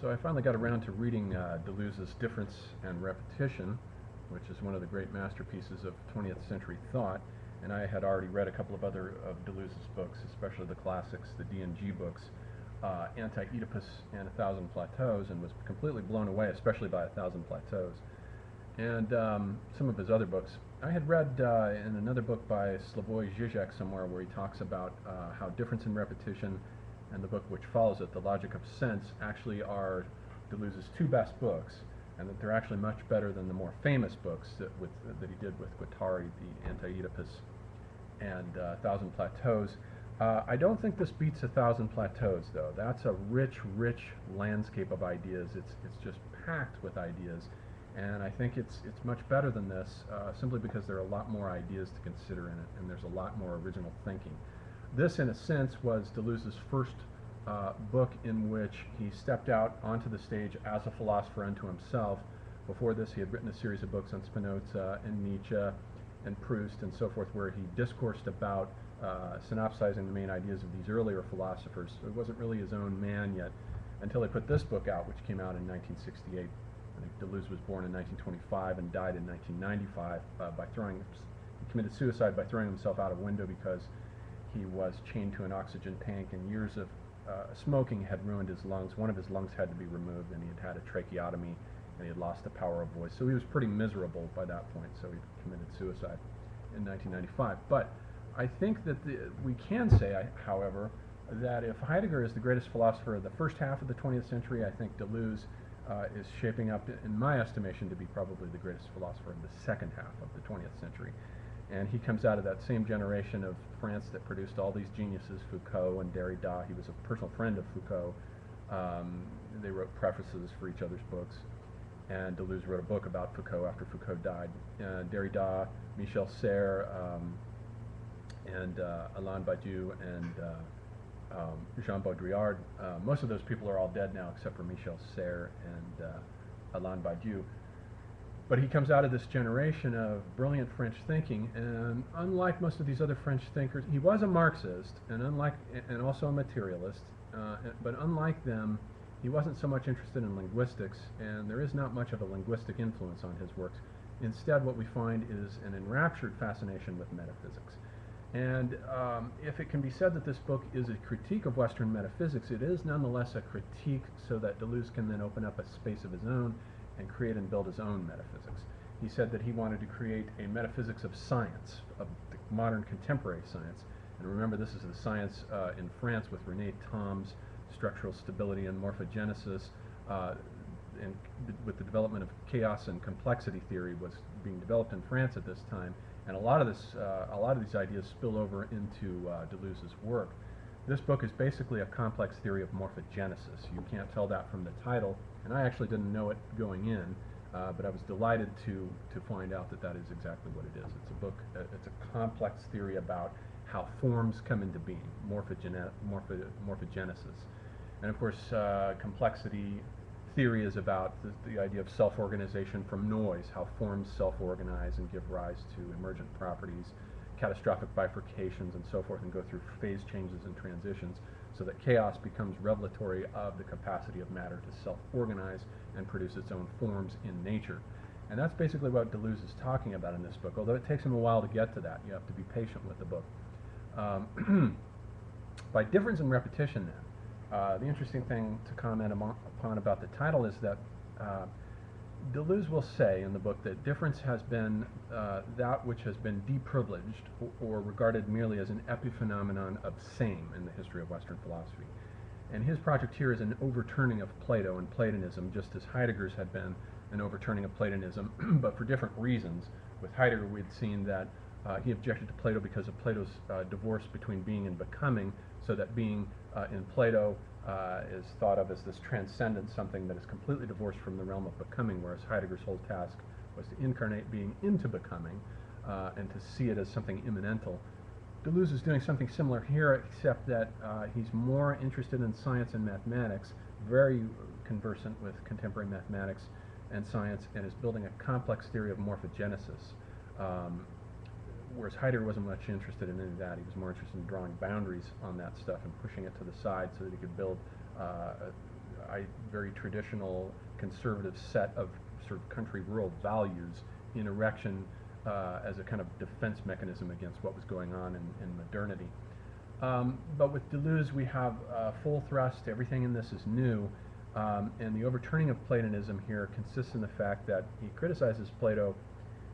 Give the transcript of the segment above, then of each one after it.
So I finally got around to reading Deleuze's Difference and Repetition, which is one of the great masterpieces of 20th century thought. And I had already read a couple of other of Deleuze's books, especially the classics, the D&G books, Anti-Oedipus and A Thousand Plateaus, and was completely blown away, especially by A Thousand Plateaus. And some of his other books. I had read in another book by Slavoj Žižek somewhere where he talks about how Difference and Repetition and the book which follows it, The Logic of Sense, actually are Deleuze's two best books, and that they're actually much better than the more famous books that he did with Guattari, the Anti-Oedipus and Thousand Plateaus. I don't think this beats A Thousand Plateaus, though. That's a rich, rich landscape of ideas. It's just packed with ideas, and I think it's much better than this, simply because there are a lot more ideas to consider in it, and there's a lot more original thinking. This, in a sense, was Deleuze's first book in which he stepped out onto the stage as a philosopher unto himself. Before this, he had written a series of books on Spinoza and Nietzsche and Proust and so forth, where he discoursed about synopsizing the main ideas of these earlier philosophers. So he wasn't really his own man yet until he put this book out, which came out in 1968. I think Deleuze was born in 1925 and died in 1995 he committed suicide by throwing himself out a window because he was chained to an oxygen tank, and years of smoking had ruined his lungs. One of his lungs had to be removed, and he had had a tracheotomy, and he had lost the power of voice. So he was pretty miserable by that point, so he committed suicide in 1995. But I think that we can say, however, that if Heidegger is the greatest philosopher of the first half of the 20th century, I think Deleuze is shaping up, in my estimation, to be probably the greatest philosopher of the second half of the 20th century. And he comes out of that same generation of France that produced all these geniuses, Foucault and Derrida. He was a personal friend of Foucault. They wrote prefaces for each other's books. And Deleuze wrote a book about Foucault after Foucault died. Derrida, Michel Serres, and Alain Badiou, and Jean Baudrillard. Most of those people are all dead now, except for Michel Serres and Alain Badiou. But he comes out of this generation of brilliant French thinking, and unlike most of these other French thinkers, he was a Marxist and also a materialist. But unlike them, he wasn't so much interested in linguistics, and there is not much of a linguistic influence on his works. Instead, what we find is an enraptured fascination with metaphysics. And if it can be said that this book is a critique of Western metaphysics, it is nonetheless a critique so that Deleuze can then open up a space of his own and create and build his own metaphysics. He said that he wanted to create a metaphysics of science, of the modern contemporary science. And remember, this is the science in France with René Thom's structural stability and morphogenesis, and with the development of chaos and complexity theory was being developed in France at this time. And a lot of these ideas spill over into Deleuze's work. This book is basically a complex theory of morphogenesis. You can't tell that from the title, and I actually didn't know it going in, but I was delighted to find out that that is exactly what it is. It's a book, it's a complex theory about how forms come into being, morphogenesis. And of course, complexity theory is about the idea of self-organization from noise, how forms self-organize and give rise to emergent properties, catastrophic bifurcations and so forth, and go through phase changes and transitions, so that chaos becomes revelatory of the capacity of matter to self-organize and produce its own forms in nature. And that's basically what Deleuze is talking about in this book, although it takes him a while to get to that. You have to be patient with the book. By difference and repetition, then, the interesting thing to comment upon about the title is that Deleuze will say in the book that difference has been that which has been deprivileged or regarded merely as an epiphenomenon of same in the history of Western philosophy. And his project here is an overturning of Plato and Platonism, just as Heidegger's had been an overturning of Platonism, but for different reasons. With Heidegger, we'd seen that he objected to Plato because of Plato's divorce between being and becoming, so that being in Plato is thought of as this transcendent something that is completely divorced from the realm of becoming, whereas Heidegger's whole task was to incarnate being into becoming and to see it as something immanental. Deleuze is doing something similar here, except that he's more interested in science and mathematics, very conversant with contemporary mathematics and science, and is building a complex theory of morphogenesis. Whereas Heidegger wasn't much interested in any of that. He was more interested in drawing boundaries on that stuff and pushing it to the side so that he could build very traditional conservative set of sort of country rural values in erection as a kind of defense mechanism against what was going on in modernity. But with Deleuze, we have full thrust. Everything in this is new. And the overturning of Platonism here consists in the fact that he criticizes Plato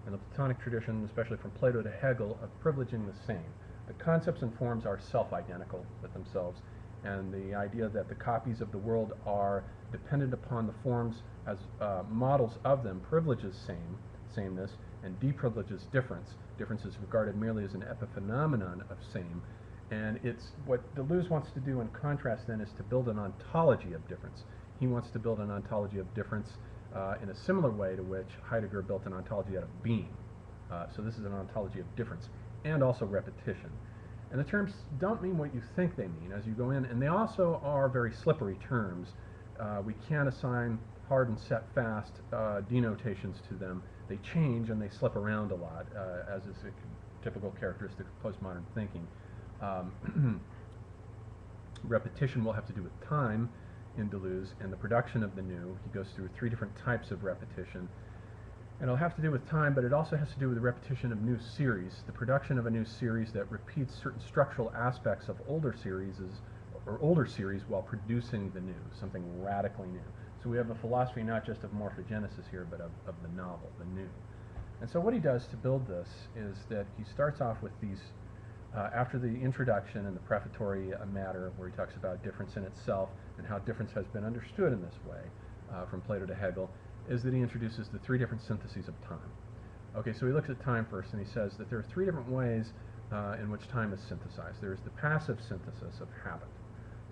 and the Platonic tradition, especially from Plato to Hegel, of privileging the same. The concepts and forms are self-identical with themselves, and the idea that the copies of the world are dependent upon the forms as models of them privileges sameness, and deprivileges difference. Difference is regarded merely as an epiphenomenon of same, and it's what Deleuze wants to do in contrast then is to build an ontology of difference. He wants to build an ontology of difference in a similar way to which Heidegger built an ontology out of being. So this is an ontology of difference and also repetition. And the terms don't mean what you think they mean as you go in, and they also are very slippery terms. We can't assign hard and set fast denotations to them. They change and they slip around a lot, as is a typical characteristic of postmodern thinking. Repetition will have to do with time in Deleuze and the production of the new. He goes through 3 different types of repetition. And it'll have to do with time, but it also has to do with the repetition of new series, the production of a new series that repeats certain structural aspects of older series while producing the new, something radically new. So we have a philosophy not just of morphogenesis here, but of the novel, the new. And so what he does to build this is that he starts off with these, after the introduction and the prefatory matter, where he talks about difference in itself and how difference has been understood in this way, from Plato to Hegel, is that he introduces the 3 different syntheses of time. Okay, so he looks at time first, and he says that there are 3 different ways in which time is synthesized. There's the passive synthesis of habit.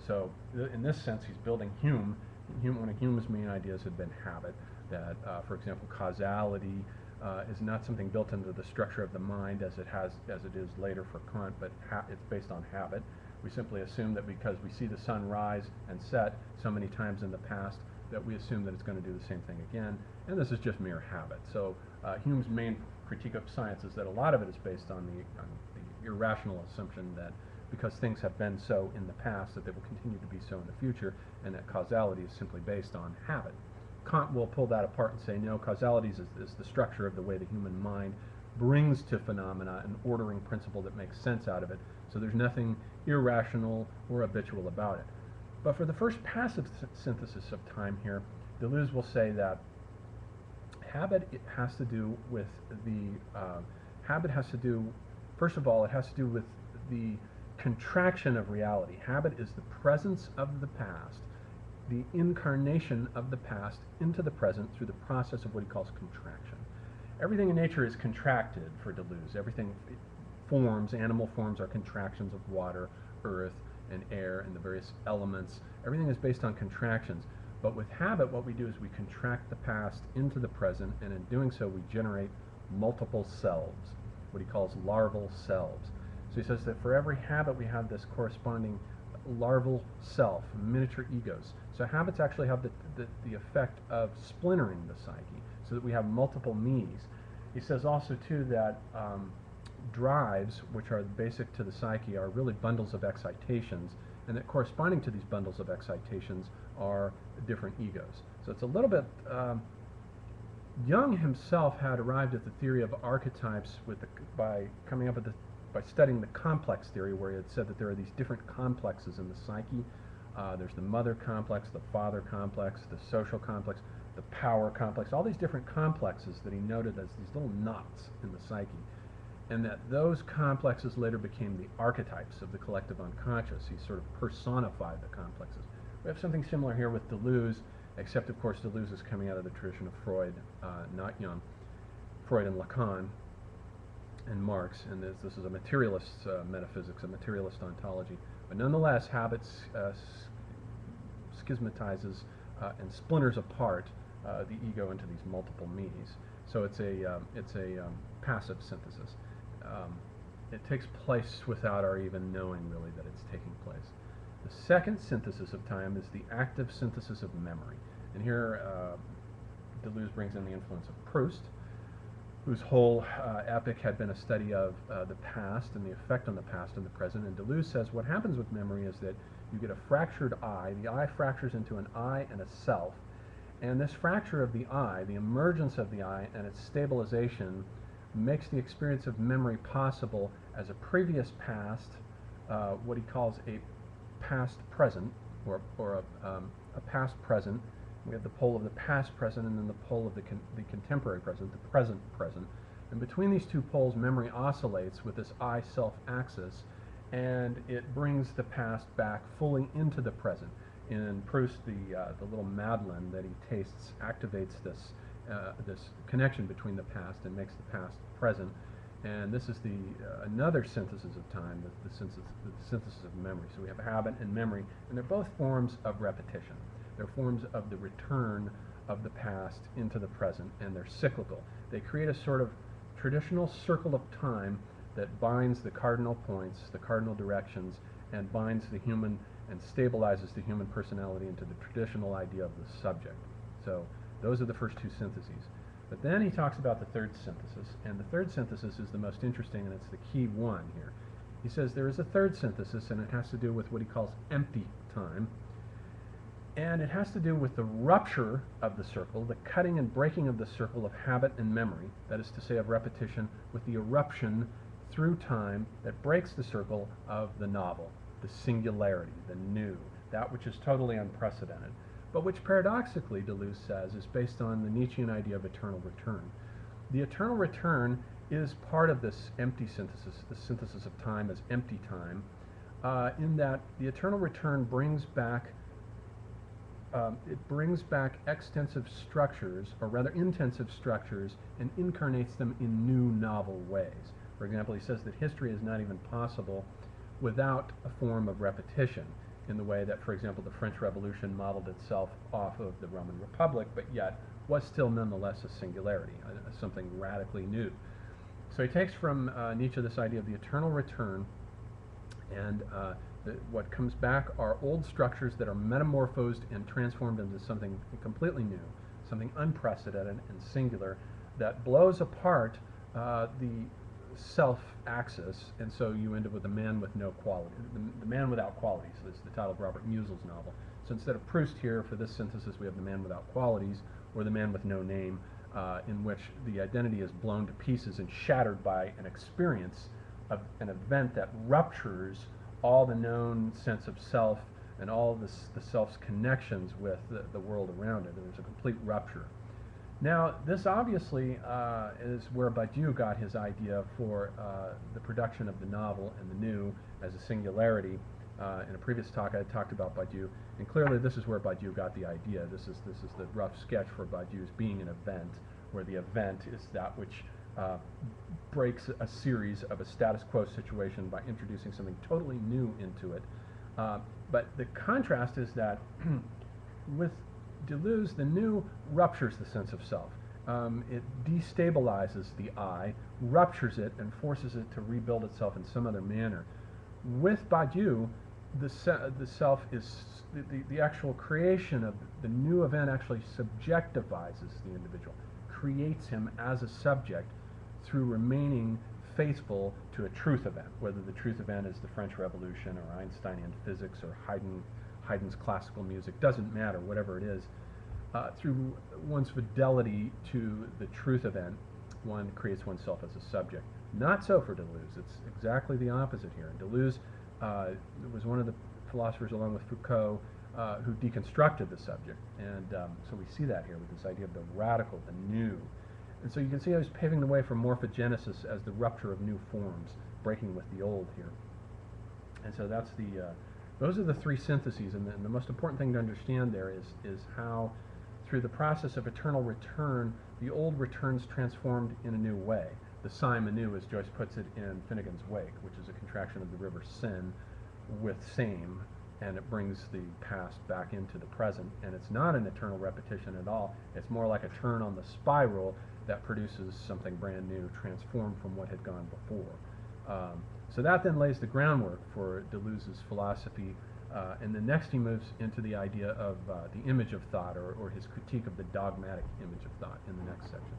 So in this sense, he's building Hume. One of Hume's main ideas had been habit, that, for example, causality is not something built into the structure of the mind as it is later for Kant, but it's based on habit. We simply assume that because we see the sun rise and set so many times in the past, that we assume that it's going to do the same thing again, and this is just mere habit. So Hume's main critique of science is that a lot of it is based on the irrational assumption that because things have been so in the past, that they will continue to be so in the future, and that causality is simply based on habit. Kant will pull that apart and say, no, causality is the structure of the way the human mind brings to phenomena an ordering principle that makes sense out of it, so there's nothing irrational or habitual about it. But for the first passive synthesis of time here, Deleuze will say that habit has to do with first of all, it has to do with the contraction of reality. Habit is the presence of the past, the incarnation of the past into the present through the process of what he calls contraction. Everything in nature is contracted for Deleuze. Everything forms, animal forms are contractions of water, earth, and air, and the various elements. Everything is based on contractions. But with habit, what we do is we contract the past into the present, and in doing so, we generate multiple selves, what he calls larval selves. So he says that for every habit, we have this corresponding larval self, miniature egos. So habits actually have the effect of splintering the psyche, so that we have multiple me's. He says also, too, that drives, which are basic to the psyche, are really bundles of excitations, and that corresponding to these bundles of excitations are different egos. So it's a little bit, Jung himself had arrived at the theory of archetypes by studying the complex theory, where he had said that there are these different complexes in the psyche. There's the mother complex, the father complex, the social complex, the power complex, all these different complexes that he noted as these little knots in the psyche. And that those complexes later became the archetypes of the collective unconscious. He sort of personified the complexes. We have something similar here with Deleuze, except of course Deleuze is coming out of the tradition of Freud, not Jung. Freud and Lacan and Marx, and this is a materialist metaphysics, a materialist ontology. But nonetheless, habits schismatizes and splinters apart the ego into these multiple me's. So it's a passive synthesis. It takes place without our even knowing, really, that it's taking place. The second synthesis of time is the active synthesis of memory. And here Deleuze brings in the influence of Proust, whose whole epic had been a study of the past and the effect on the past and the present. And Deleuze says what happens with memory is that you get a fractured I. The I fractures into an I and a self. And this fracture of the I, the emergence of the I and its stabilization, makes the experience of memory possible as a previous past, what he calls a past present, or a past present. We have the pole of the past present and then the pole of the contemporary present, the present present. And between these two poles, memory oscillates with this I-self axis, and it brings the past back fully into the present. In Proust, the little Madeleine that he tastes activates this connection between the past and makes the past present. And this is another synthesis of time, the synthesis of memory. So we have habit and memory, and they're both forms of repetition. They're forms of the return of the past into the present, and they're cyclical. They create a sort of traditional circle of time that binds the cardinal points, the cardinal directions, and binds the human and stabilizes the human personality into the traditional idea of the subject. So those are the first two syntheses. But then he talks about the third synthesis, and the third synthesis is the most interesting, and it's the key one here. He says there is a third synthesis, and it has to do with what he calls empty time. And it has to do with the rupture of the circle, the cutting and breaking of the circle of habit and memory, that is to say of repetition, with the eruption through time that breaks the circle of the novel, the singularity, the new, that which is totally unprecedented, but which paradoxically, Deleuze says, is based on the Nietzschean idea of eternal return. The eternal return is part of this empty synthesis, the synthesis of time as empty time, in that the eternal return brings back extensive structures, or rather intensive structures, and incarnates them in new novel ways. For example, he says that history is not even possible without a form of repetition, in the way that, for example, the French Revolution modeled itself off of the Roman Republic, but yet was still nonetheless a singularity, something radically new. So he takes from Nietzsche this idea of the eternal return, and what comes back are old structures that are metamorphosed and transformed into something completely new, something unprecedented and singular, that blows apart the self-axis, and so you end up with the man with no quality, the man without qualities. This is the title of Robert Musil's novel. So instead of Proust here, for this synthesis, we have the man without qualities, or the man with no name, in which the identity is blown to pieces and shattered by an experience of an event that ruptures all the known sense of self and all the self's connections with the world around it. There's a complete rupture. Now, this obviously is where Badiou got his idea for the production of the novel and the new as a singularity. In a previous talk, I had talked about Badiou, and clearly this is where Badiou got the idea. This is the rough sketch for Badiou's being an event, where the event is that which breaks a series of a status quo situation by introducing something totally new into it. But the contrast is that with Deleuze, the new ruptures the sense of self. It destabilizes the I, ruptures it, and forces it to rebuild itself in some other manner. With Badiou, the self is, the actual creation of the new event actually subjectivizes the individual, creates him as a subject through remaining faithful to a truth event, whether the truth event is the French Revolution or Einsteinian physics or Haydn's classical music, doesn't matter, whatever it is. Through one's fidelity to the truth event, one creates oneself as a subject. Not so for Deleuze. It's exactly the opposite here. Deleuze was one of the philosophers, along with Foucault, who deconstructed the subject. And so we see that here with this idea of the radical, the new. And so you can see how he's paving the way for morphogenesis as the rupture of new forms, breaking with the old here. And so that's those are the three syntheses, and the most important thing to understand there is how, through the process of eternal return, the old returns transformed in a new way. The Sime anew, as Joyce puts it in Finnegan's Wake, which is a contraction of the river Seine with same, and it brings the past back into the present. And it's not an eternal repetition at all. It's more like a turn on the spiral that produces something brand new, transformed from what had gone before. So that then lays the groundwork for Deleuze's philosophy, and then next he moves into the idea of the image of thought, or his critique of the dogmatic image of thought in the next section.